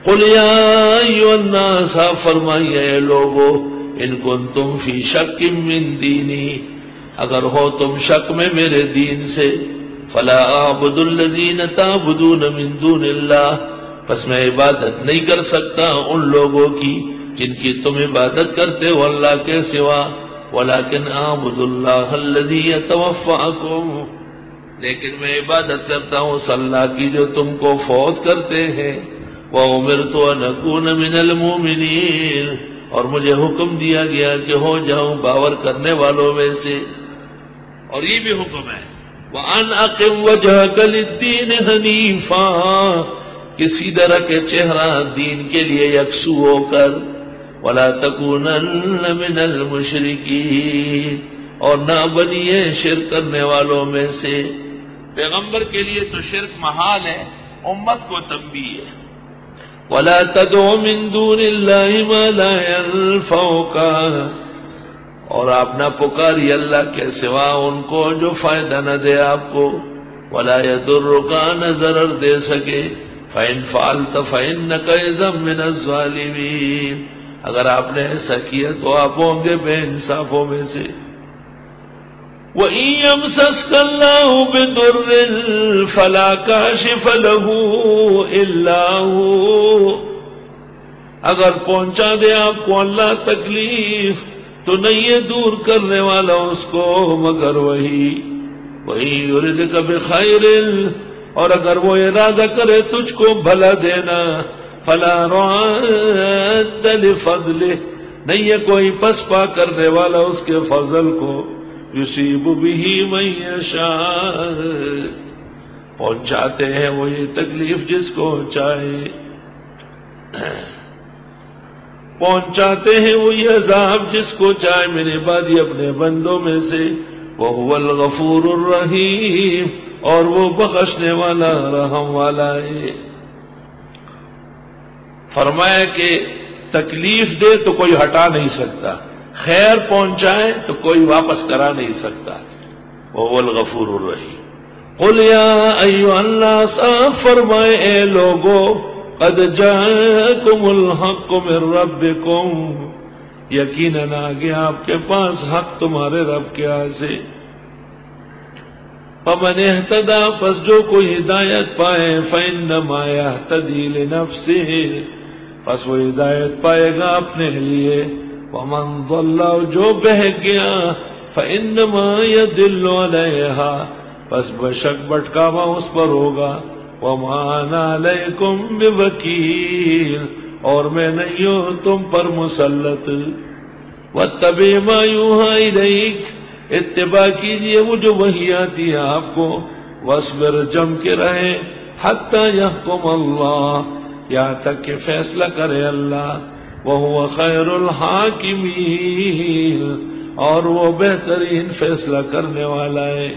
قل یا ایھا الناس، فرمائیے اے لوگو، ان کنتم فی شک من دینی، اگر ہو تم شک میں میرے دین سے، فلا اعبد الذین تعبدون من دون اللہ، پس میں عبادت نہیں کر سکتا ان لوگوں کی جن کی تم عبادت کرتے ہو اللہ کے سوا، ولیکن اعبد اللہ الذی یتوفاکم، لیکن میں عبادت کرتا ہوں اس اللہ کی جو تم کو فوت کرتے ہیں، وَأُمِرْتُ أَنْ أَكُونَ مِنَ الْمُؤْمِنِينَ، اور مجھے حکم دیا گیا کہ ہو جاؤں باور کرنے والوں میں سے، اور یہ بھی حکم ہے وَأَنْ أَقِمْ وَجْهَكَ لِلدِّينِ حَنِيفًا، کہ سیدھا رکھے چہرہ دین کے لیے یکسو ہو کر، وَلَا تَكُونَنَّ مِنَ الْمُشْرِكِينَ، اور نہ بنیے شرک کرنے والوں میں سے۔ پیغمبر کے لیے تو شرک محال ہے، امت کو تنبیہ ہے۔ وَلَا تَدْعُ مِن دُونِ اللَّهِ مَا لَا يَنفَعُكَ، اور آپ نہ پکاری اللہ کے سوا ان کو جو فائدہ نہ دے آپ کو، وَلَا يَضُرُّكَ، نہ ضرر دے سکے، فَإِن فَعَلْتَ فَإِنَّكَ إِذًا مِنَ الظَّالِمِينَ، اگر آپ نے ایسا کیا تو آپ ہوں گے بے انصافوں میں سے۔ وَإِن يَمْسَسْكَ اللَّهُ بِضُرٍّ فَلَا كَاشِفَ لَهُ إِلَّا هُوَ، اگر پہنچا دے آپ کو اللہ تکلیف تو نہیں ہے دور کرنے والا اس کو مگر وہی۔ وَإِن يُرِدْكَ بِخَيْرٍ، اور اگر وہ ارادہ کرے تجھ کو بھلا دینا، فَلَا رَادَّ لِفَضْلِهِ، نہیں ہے کوئی پس پا کرنے والا اس کے فضل کو، یصیب بہ من یشاء، پہنچاتے ہیں وہ یہ تکلیف جس کو چاہے، پہنچاتے ہیں وہ یہ عذاب جس کو چاہے من عبادی، اپنے بندوں میں سے، وہو الغفور الرحیم، اور وہ بخشنے والا رحم والا ہے۔ فرمایا کہ تکلیف دے تو کوئی ہٹا نہیں سکتا، خیر پہنچائے تو کوئی واپس کرا نہیں سکتا، وَهُوَ الْغَفُورُ الرَّحِيمُ۔ قُلْ يَا أَيُّهَا النَّاسُ، فرمائے اے لوگو، قَدْ جَاءَكُمُ الْحَقُّ مِنْ رَبِّكُمْ، یقیناً آگیا آپ کے پاس حق تمہارے رب کے ہاں سے، فَمَنِ اهْتَدَىٰ، پس جو کوئی ہدایت پائے، فَإِنَّمَا يَهْتَدِي لِنَفْسِهِ، پس وہ ہدایت پائے گا اپنے لیے، وَمَنْ ضَلَّ، جو بہک گیا، فَإِنَّمَا يَدِلُّ عَلَيْهَا، پس بشک بھٹکاوا اس پر ہوگا، وَمَا أَنَا عَلَيْكُمْ بِوَكِيلٍ، اور میں نہیں ہوں تم پر مسلط۔ وَاتَّبِعْ مَا يُوحَىٰ إِلَيْكَ، اتباع کیجئے وہ جو وحی آتی ہے آپ کو، وَاصْبِرْ، جم کے رہے، حَتَّى يَحْكُمَ اللَّهُ، یہاں تک کہ فیصلہ کرے اللہ، وَهُوَ خَيْرُ الْحَاكِمِينَ، اور وہ بہترین فیصلہ کرنے والا ہے۔